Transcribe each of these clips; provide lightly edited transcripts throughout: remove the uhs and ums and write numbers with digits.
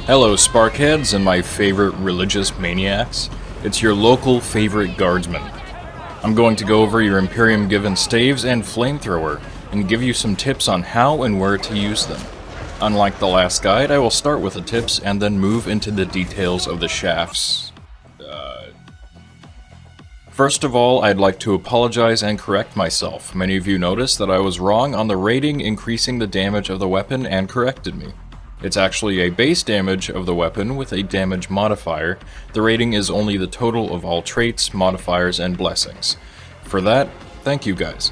Hello Sparkheads and my favorite religious maniacs. It's your local favorite Guardsmen. I'm going to go over your Imperium given Staves and Flamethrower and give you some tips on how and where to use them. Unlike the last guide, I will start with the tips and then move into the details of the shafts. First of all, I'd like to apologize and correct myself. Many of you noticed that I was wrong on the rating increasing the damage of the weapon and corrected me. It's actually a base damage of the weapon with a damage modifier. The rating is only the total of all traits, modifiers, and blessings. For that, thank you guys.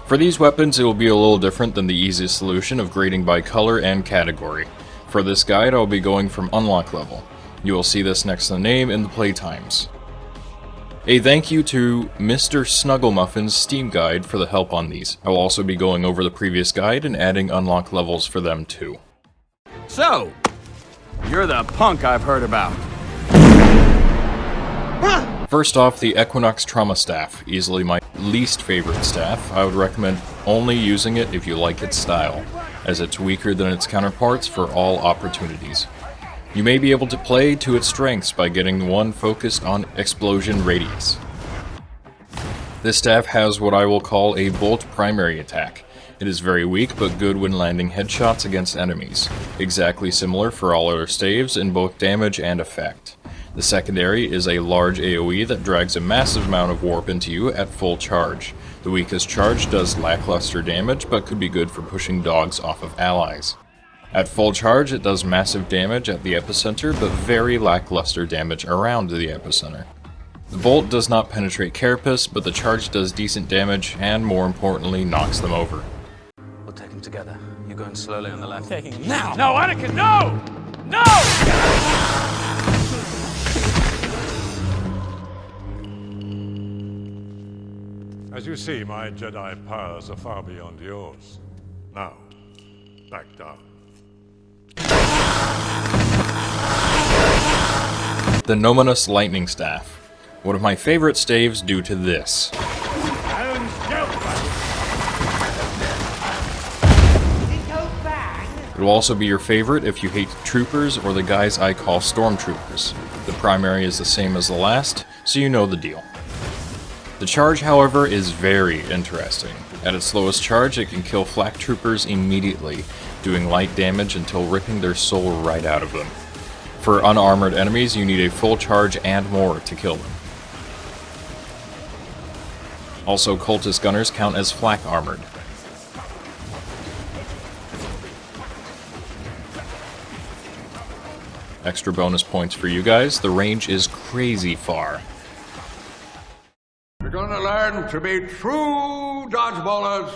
For these weapons, it will be a little different than the easiest solution of grading by color and category. For this guide, I'll be going from unlock level. You will see this next to the name in the playtimes. A thank you to Mr. Snugglemuffin's Steam guide for the help on these. I will also be going over the previous guide and adding unlock levels for them too. So, you're the punk I've heard about. First off, the Equinox Trauma Staff, easily my least favorite staff. I would recommend only using it if you like its style, as it's weaker than its counterparts for all opportunities. You may be able to play to its strengths by getting one focused on explosion radius. This staff has what I will call a bolt primary attack. It is very weak, but good when landing headshots against enemies. Exactly similar for all other staves in both damage and effect. The secondary is a large AoE that drags a massive amount of warp into you at full charge. The weakest charge does lackluster damage, but could be good for pushing dogs off of allies. At full charge, it does massive damage at the epicenter, but very lackluster damage around the epicenter. The bolt does not penetrate carapace, but the charge does decent damage, and more importantly, knocks them over. We'll take them together. You're going slowly on the left. Taking him now! No, Anakin, no! No! As you see, my Jedi powers are far beyond yours. Now, back down. The Nomanus Lightning Staff. One of my favorite staves due to this. It will also be your favorite if you hate troopers or the guys I call stormtroopers. The primary is the same as the last, so you know the deal. The charge, however, is very interesting. At its lowest charge, it can kill flak troopers immediately, doing light damage until ripping their soul right out of them. For unarmored enemies, you need a full charge and more to kill them. Also, cultist gunners count as flak armored. Extra bonus points for you guys, the range is crazy far. You're gonna learn to be true dodgeballers.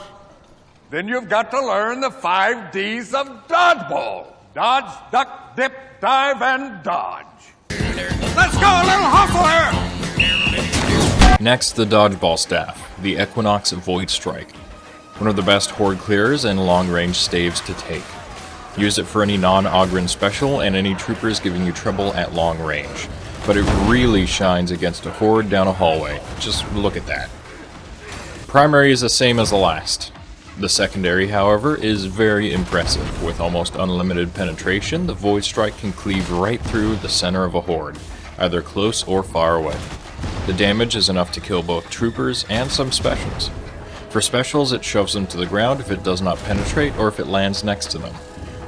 Then you've got to learn the 5 Ds of dodgeball. Dodge, duck, dip, dive, and dodge. Let's go, a little hustler! Next, the Dodgeball Staff, the Equinox VoidStrike. One of the best horde clearers and long-range staves to take. Use it for any non-Oghren special and any troopers giving you trouble at long range. But it really shines against a horde down a hallway. Just look at that. Primary is the same as the last. The secondary, however, is very impressive. With almost unlimited penetration, the VoidStrike can cleave right through the center of a horde, either close or far away. The damage is enough to kill both troopers and some specials. For specials, it shoves them to the ground if it does not penetrate or if it lands next to them.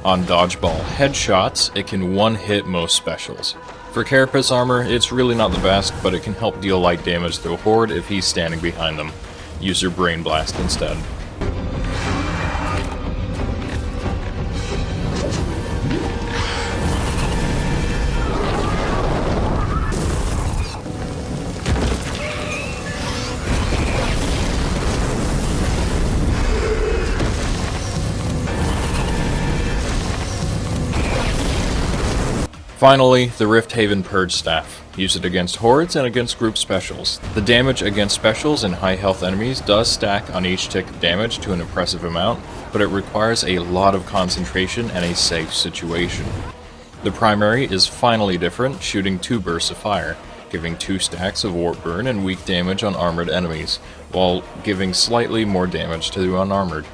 On Dodgeball headshots, it can one-hit most specials. For carapace armor, it's really not the best, but it can help deal light damage to a horde if he's standing behind them. Use your Brain Blast instead. Finally, the Rifthaven Purge Staff. Use it against hordes and against group specials. The damage against specials and high health enemies does stack on each tick of damage to an impressive amount, but it requires a lot of concentration and a safe situation. The primary is finally different, shooting 2 bursts of fire, giving 2 stacks of warp burn and weak damage on armored enemies, while giving slightly more damage to the unarmored.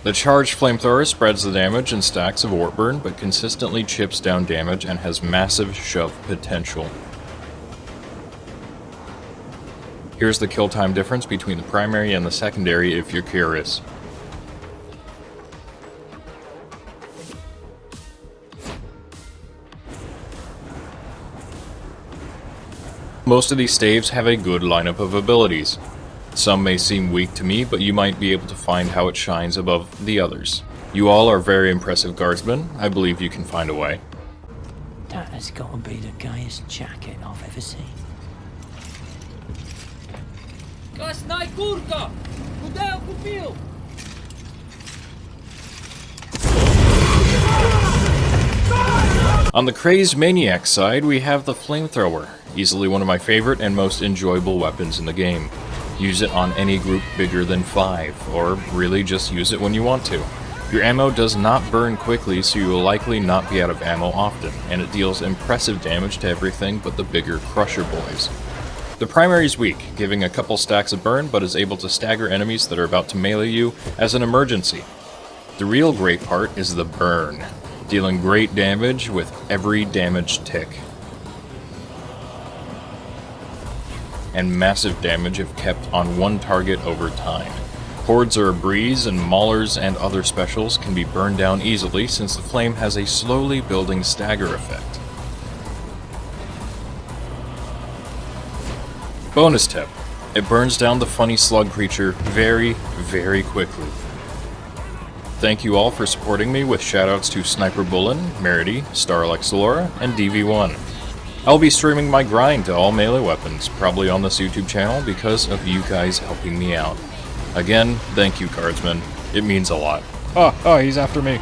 The charged Flamethrower spreads the damage in stacks of Warp Burn, but consistently chips down damage and has massive shove potential. Here's the kill time difference between the primary and the secondary if you're curious. Most of these staves have a good lineup of abilities. Some may seem weak to me, but you might be able to find how it shines above the others. You all are very impressive guardsmen. I believe you can find a way. That has got to be the gayest jacket I've ever seen. On the Crazed Maniac side, we have the Flamethrower, easily one of my favorite and most enjoyable weapons in the game. Use it on any group bigger than 5, or really just use it when you want to. Your ammo does not burn quickly, so you will likely not be out of ammo often, and it deals impressive damage to everything but the bigger Crusher boys. The primary is weak, giving a couple stacks of burn, but is able to stagger enemies that are about to melee you as an emergency. The real great part is the burn, dealing great damage with every damage tick. And massive damage if kept on one target over time. Hordes are a breeze, and maulers and other specials can be burned down easily since the flame has a slowly building stagger effect. Bonus tip: it burns down the funny slug creature very, very quickly. Thank you all for supporting me with shoutouts to Sniper Bullen, Merity, Starlexalora, and DV1. I'll be streaming my grind to all melee weapons, probably on this YouTube channel because of you guys helping me out. Again, thank you, Guardsmen. It means a lot. Oh, he's after me.